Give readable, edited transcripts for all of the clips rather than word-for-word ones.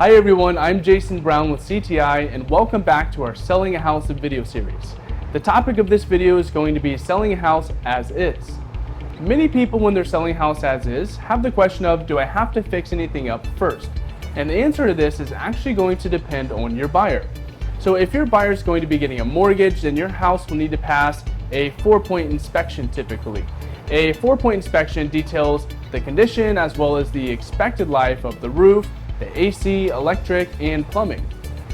Hi everyone, I'm Jason Brown with CTI and welcome back to our Selling a House video series. The topic of this video is going to be selling a house as is. Many people when they're selling a house as is have the question of, do I have to fix anything up first? And the answer to this is actually going to depend on your buyer. So if your buyer is going to be getting a mortgage, then your house will need to pass a 4-point inspection typically. A 4-point inspection details the condition as well as the expected life of the roof, the AC, electric, and plumbing.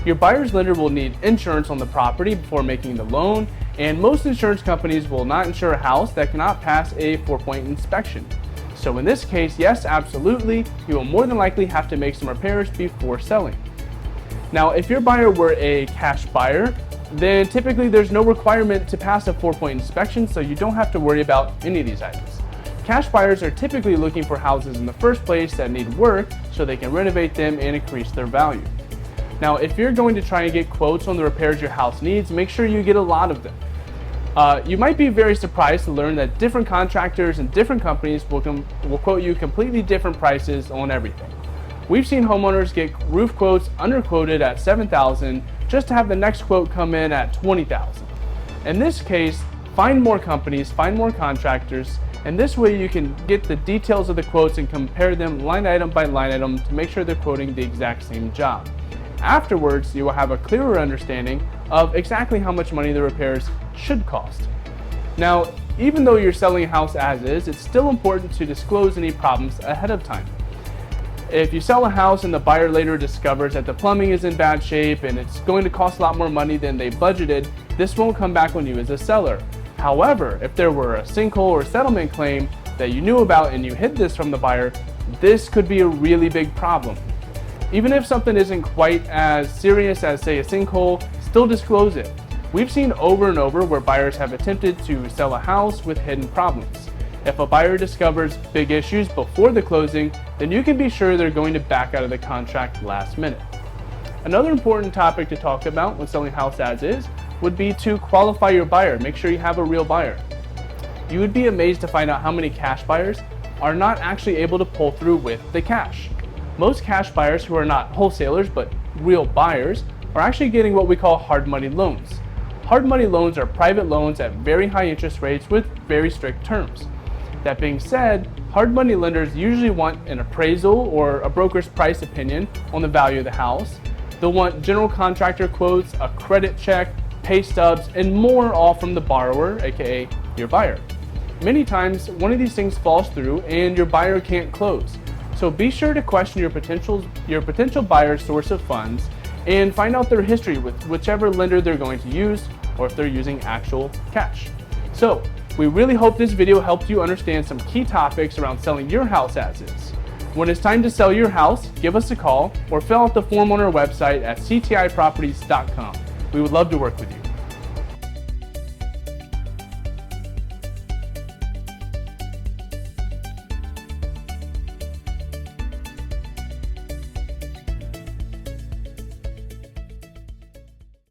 Your buyer's lender will need insurance on the property before making the loan, and most insurance companies will not insure a house that cannot pass a 4-point inspection. So in this case, yes, absolutely, you will more than likely have to make some repairs before selling. Now, if your buyer were a cash buyer, then typically there's no requirement to pass a 4-point inspection, so you don't have to worry about any of these items. Cash buyers are typically looking for houses in the first place that need work so they can renovate them and increase their value. Now, if you're going to try and get quotes on the repairs your house needs, make sure you get a lot of them. You might be very surprised to learn that different contractors and different companies will quote you completely different prices on everything. We've seen homeowners get roof quotes underquoted at $7,000 just to have the next quote come in at $20,000. In this case, find more companies, find more contractors, and this way you can get the details of the quotes and compare them line item by line item to make sure they're quoting the exact same job. Afterwards, you will have a clearer understanding of exactly how much money the repairs should cost. Now, even though you're selling a house as is, it's still important to disclose any problems ahead of time. If you sell a house and the buyer later discovers that the plumbing is in bad shape and it's going to cost a lot more money than they budgeted, this won't come back on you as a seller. However, if there were a sinkhole or settlement claim that you knew about and you hid this from the buyer, this could be a really big problem. Even if something isn't quite as serious as, say, a sinkhole, still disclose it. We've seen over and over where buyers have attempted to sell a house with hidden problems. If a buyer discovers big issues before the closing, then you can be sure they're going to back out of the contract last minute. Another important topic to talk about when selling a house as is would be to qualify your buyer. Make sure you have a real buyer. You would be amazed to find out how many cash buyers are not actually able to pull through with the cash. Most cash buyers who are not wholesalers but real buyers are actually getting what we call hard money loans. Hard money loans are private loans at very high interest rates with very strict terms. That being said, hard money lenders usually want an appraisal or a broker's price opinion on the value of the house. They'll want general contractor quotes, a credit check, pay stubs, and more, all from the borrower, aka your buyer. Many times, one of these things falls through and your buyer can't close. So be sure to question your potential buyer's source of funds and find out their history with whichever lender they're going to use or if they're using actual cash. So we really hope this video helped you understand some key topics around selling your house as is. When it's time to sell your house, give us a call or fill out the form on our website at ctiproperties.com. We would love to work with you.